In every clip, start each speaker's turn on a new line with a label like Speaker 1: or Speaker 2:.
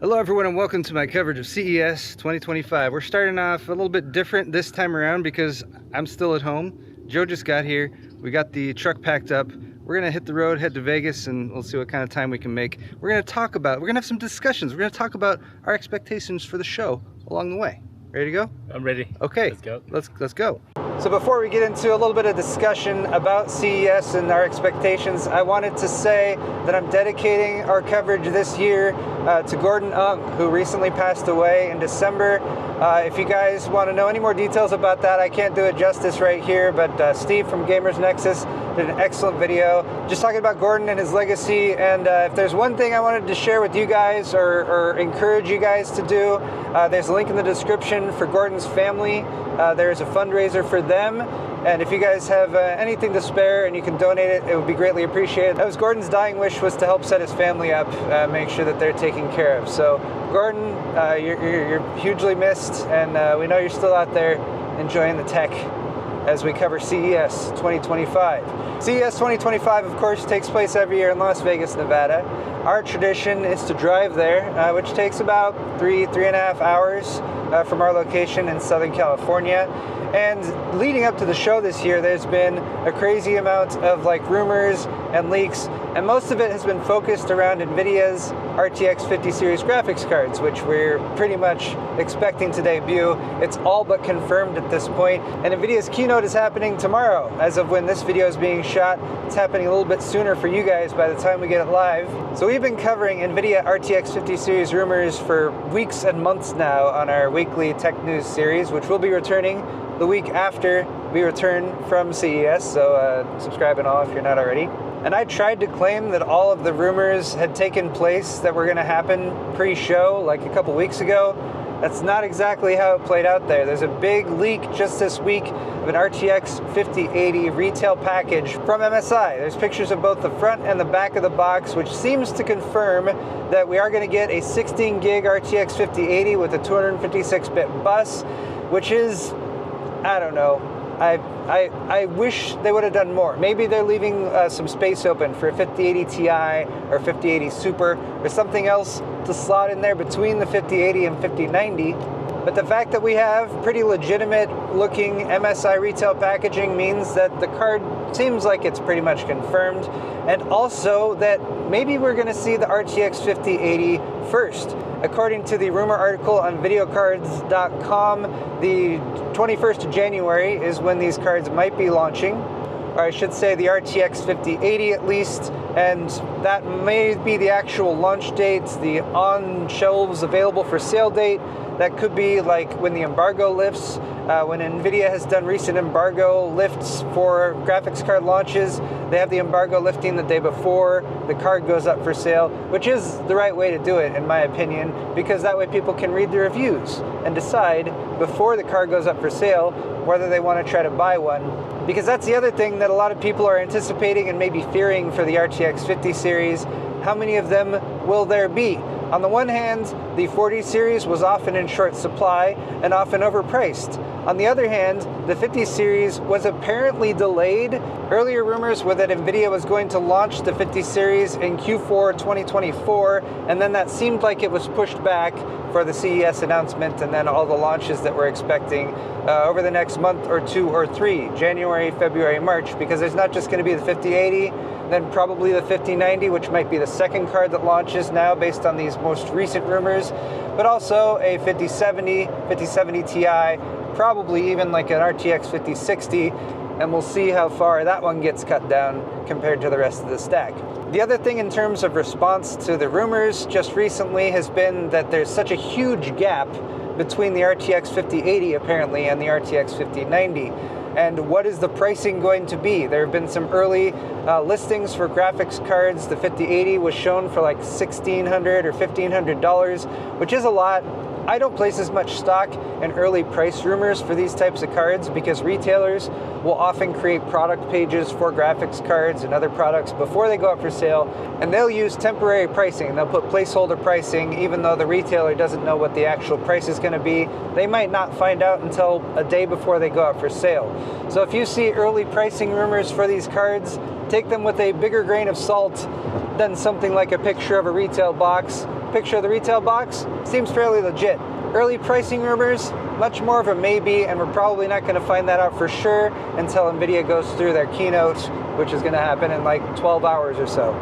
Speaker 1: Hello everyone and welcome to my coverage of CES 2025. We're starting off a little bit different this time around because I'm still at home. Joe just got here. We got the truck packed up. We're gonna hit the road, head to Vegas, and we'll see what kind of time we can make. We're gonna have some discussions. We're gonna talk about our expectations for the show along the way. Ready to go?
Speaker 2: I'm ready.
Speaker 1: Okay,
Speaker 2: let's go.
Speaker 1: Let's go. So before we get into a little bit of discussion about CES and our expectations, I wanted to say that I'm dedicating our coverage this year to Gordon Unk, who recently passed away in December. If you guys want to know any more details about that, I can't do it justice right here, but Steve from Gamers Nexus did an excellent video just talking about Gordon and his legacy. And if there's one thing I wanted to share with you guys or encourage you guys to do, there's a link in the description for Gordon's family. There's a fundraiser for them, and if you guys have anything to spare and you can donate it, it would be greatly appreciated. That was Gordon's dying wish, was to help set his family up, make sure that they're taken care of. So Gordon, you're hugely missed, and we know you're still out there enjoying the tech as we cover CES 2025. CES 2025, of course, takes place every year in Las Vegas, Nevada. Our tradition is to drive there, which takes about three and a half hours from our location in Southern California. And leading up to the show this year, there's been a crazy amount of rumors and leaks, and most of it has been focused around Nvidia's RTX 50 series graphics cards, which we're pretty much expecting to debut. It's all but confirmed at this point, and Nvidia's keynote is happening tomorrow. As of when this video is being shot, it's happening a little bit sooner for you guys by the time we get it live. So we've been covering Nvidia RTX 50 series rumors for weeks and months now on our weekly tech news series, which will be returning the week after we return from CES, so subscribe and all if you're not already. And I tried to claim that all of the rumors had taken place that were going to happen pre-show like a couple weeks ago. That's not exactly how it played out there. There's a big leak just this week of an RTX 5080 retail package from MSI. There's pictures of both the front and the back of the box, which seems to confirm that we are going to get a 16 gig RTX 5080 with a 256-bit bus, which is, I don't know. I wish they would have done more. Maybe they're leaving some space open for a 5080 Ti or 5080 Super or something else to slot in there between the 5080 and 5090. But the fact that we have pretty legitimate looking MSI retail packaging means that the card seems like it's pretty much confirmed, and also that maybe we're going to see the RTX 5080 first. According to the rumor article on videocards.com, the 21st of January is when these cards might be launching, or I should say the RTX 5080 at least, and that may be the actual launch date, the on shelves available for sale date. That could be like when the embargo lifts. When Nvidia has done recent embargo lifts for graphics card launches, they have the embargo lifting the day before the card goes up for sale, which is the right way to do it in my opinion, because that way people can read the reviews and decide before the card goes up for sale whether they want to try to buy one. Because that's the other thing that a lot of people are anticipating and maybe fearing for the RTX 50 series. How many of them will there be? On the one hand, the 40 series was often in short supply and often overpriced. On the other hand, the 50 series was apparently delayed. Earlier rumors were that Nvidia was going to launch the 50 series in Q4 2024, and then that seemed like it was pushed back for the CES announcement and then all the launches that we're expecting over the next month or two or three, January, February, March, because there's not just going to be the 5080, then probably the 5090, which might be the second card that launches now based on these most recent rumors, but also a 5070, 5070 Ti, probably even like an RTX 5060, and we'll see how far that one gets cut down compared to the rest of the stack. The other thing in terms of response to the rumors just recently has been that there's such a huge gap between the RTX 5080 apparently and the RTX 5090. And what is the pricing going to be? There have been some early listings for graphics cards. The 5080 was shown for like $1,600 or $1,500, which is a lot. I don't place as much stock in early price rumors for these types of cards because retailers will often create product pages for graphics cards and other products before they go up for sale, and they'll use temporary pricing. They'll put placeholder pricing even though the retailer doesn't know what the actual price is going to be. They might not find out until a day before they go up for sale. So if you see early pricing rumors for these cards, take them with a bigger grain of salt than something like a picture of a retail box picture of the retail box. Seems fairly legit. Early pricing rumors, much more of a maybe, and we're probably not going to find that out for sure until Nvidia goes through their keynote, which is going to happen in like 12 hours or so.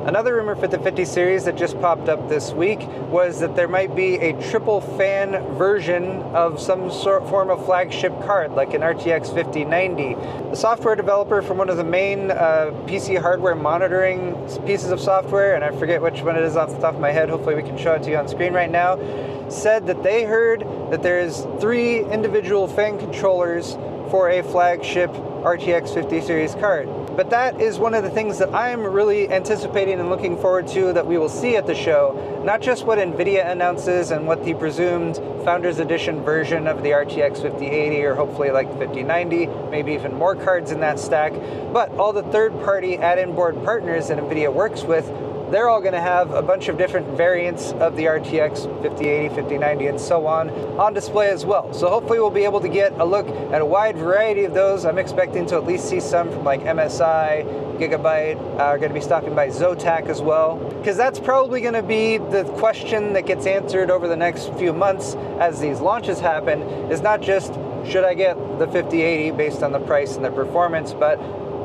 Speaker 1: Another rumor for the 50 series that just popped up this week was that there might be a triple fan version of some form of flagship card, like an RTX 5090. The software developer from one of the main PC hardware monitoring pieces of software, and I forget which one it is off the top of my head, hopefully we can show it to you on screen right now, said that they heard that there's 3 individual fan controllers for a flagship RTX 50 series card. But that is one of the things that I'm really anticipating and looking forward to that we will see at the show. Not just what Nvidia announces and what the presumed Founders Edition version of the RTX 5080 or hopefully like the 5090, maybe even more cards in that stack, but all the third-party add-in board partners that Nvidia works with. They're all going to have a bunch of different variants of the RTX 5080, 5090, and so on display as well. So hopefully we'll be able to get a look at a wide variety of those. I'm expecting to at least see some from like MSI, Gigabyte, are going to be stopping by Zotac as well. Because that's probably going to be the question that gets answered over the next few months as these launches happen, is not just should I get the 5080 based on the price and the performance, but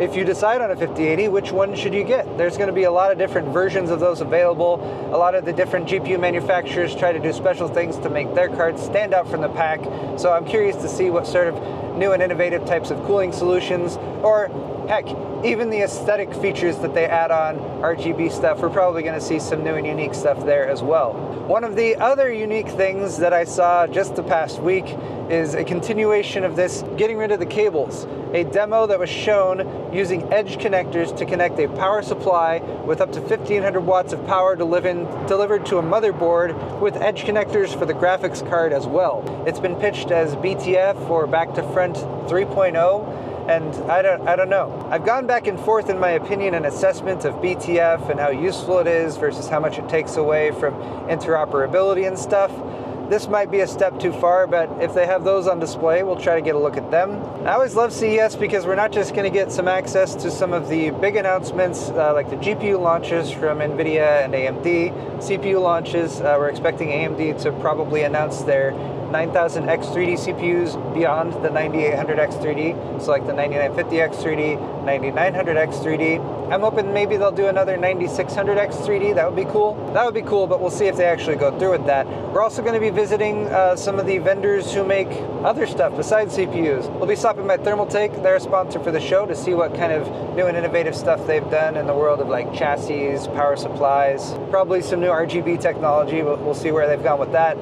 Speaker 1: if you decide on a 5080, which one should you get? There's going to be a lot of different versions of those available. A lot of the different GPU manufacturers try to do special things to make their cards stand out from the pack. So I'm curious to see what sort of new and innovative types of cooling solutions, or heck, even the aesthetic features that they add on, RGB stuff, we're probably going to see some new and unique stuff there as well. One of the other unique things that I saw just the past week is a continuation of this getting rid of the cables. A demo that was shown using edge connectors to connect a power supply with up to 1500 watts of power delivered to a motherboard with edge connectors for the graphics card as well. It's been pitched as BTF or back to front 3.0. And I don't know. I've gone back and forth in my opinion and assessment of BTF and how useful it is versus how much it takes away from interoperability and stuff. This might be a step too far, but if they have those on display, we'll try to get a look at them. I always love CES because we're not just going to get some access to some of the big announcements like the GPU launches from Nvidia and AMD, CPU launches. We're expecting AMD to probably announce their 9000X3D CPUs beyond the 9800X3D, so like the 9950X3D, 9900X3D. I'm hoping maybe they'll do another 9600X3D. That would be cool. That would be cool, but we'll see if they actually go through with that. We're also going to be visiting some of the vendors who make other stuff besides CPUs. We'll be stopping by Thermaltake. They're a sponsor for the show, to see what kind of new and innovative stuff they've done in the world of like chassis, power supplies, probably some new RGB technology. We'll see where they've gone with that.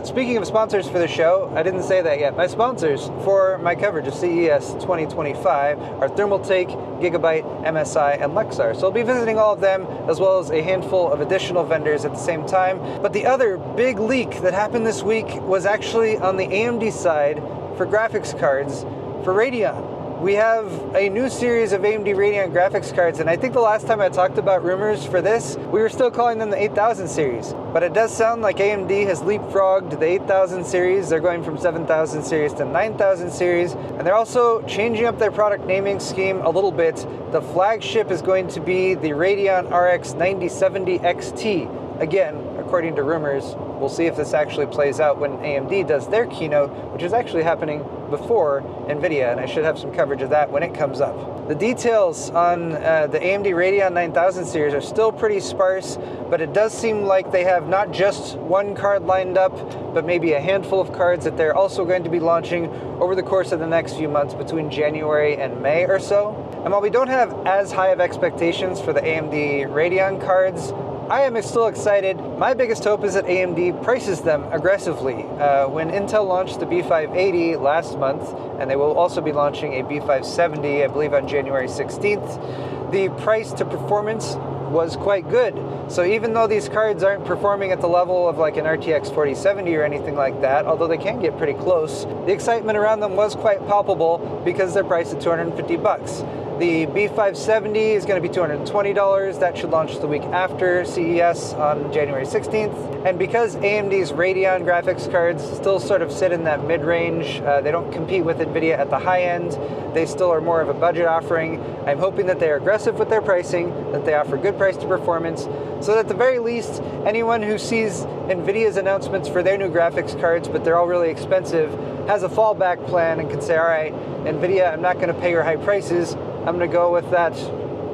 Speaker 1: Speaking of sponsors for the show, I didn't say that yet. My sponsors for my coverage of CES 2025 are Thermaltake, Gigabyte, MSI, and Lexar. So I'll be visiting all of them, as well as a handful of additional vendors at the same time. But the other big leak that happened this week was actually on the AMD side for graphics cards for Radeon. We have a new series of AMD Radeon graphics cards, and I think the last time I talked about rumors for this, we were still calling them the 8000 series. But it does sound like AMD has leapfrogged the 8000 series. They're going from 7000 series to 9000 series, and they're also changing up their product naming scheme a little bit. The flagship is going to be the Radeon RX 9070 XT. Again, according to rumors. We'll see if this actually plays out when AMD does their keynote, which is actually happening before Nvidia, and I should have some coverage of that when it comes up. The details on the AMD Radeon 9000 series are still pretty sparse, but it does seem like they have not just one card lined up, but maybe a handful of cards that they're also going to be launching over the course of the next few months between January and May or so. And while we don't have as high of expectations for the AMD Radeon cards, I am still excited. My biggest hope is that AMD prices them aggressively. When Intel launched the B580 last month, and they will also be launching a B570, I believe on January 16th, the price to performance was quite good. So even though these cards aren't performing at the level of like an RTX 4070 or anything like that, although they can get pretty close, the excitement around them was quite palpable because they're priced at $250. The B570 is going to be $220. That should launch the week after CES on January 16th. And because AMD's Radeon graphics cards still sort of sit in that mid-range, they don't compete with Nvidia at the high end, they still are more of a budget offering. I'm hoping that they are aggressive with their pricing, that they offer good price to performance, so that at the very least, anyone who sees Nvidia's announcements for their new graphics cards, but they're all really expensive, has a fallback plan and can say, all right, Nvidia, I'm not going to pay your high prices. I'm going to go with that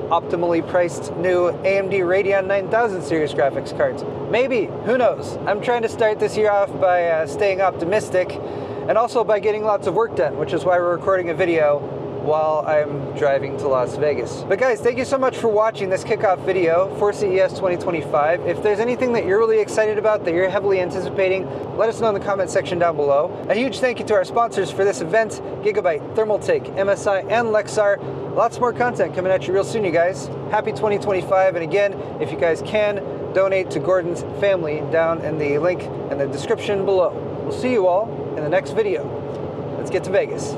Speaker 1: optimally priced new AMD Radeon 9000 series graphics cards. Maybe, who knows? I'm trying to start this year off by staying optimistic and also by getting lots of work done, which is why we're recording a video while I'm driving to Las Vegas. But guys, thank you so much for watching this kickoff video for CES 2025. If there's anything that you're really excited about, that you're heavily anticipating, let us know in the comment section down below. A huge thank you to our sponsors for this event, Gigabyte, Thermaltake, MSI, and Lexar. Lots more content coming at you real soon, you guys. Happy 2025, and again, if you guys can, donate to Gordon's family down in the link in the description below. We'll see you all in the next video. Let's get to Vegas.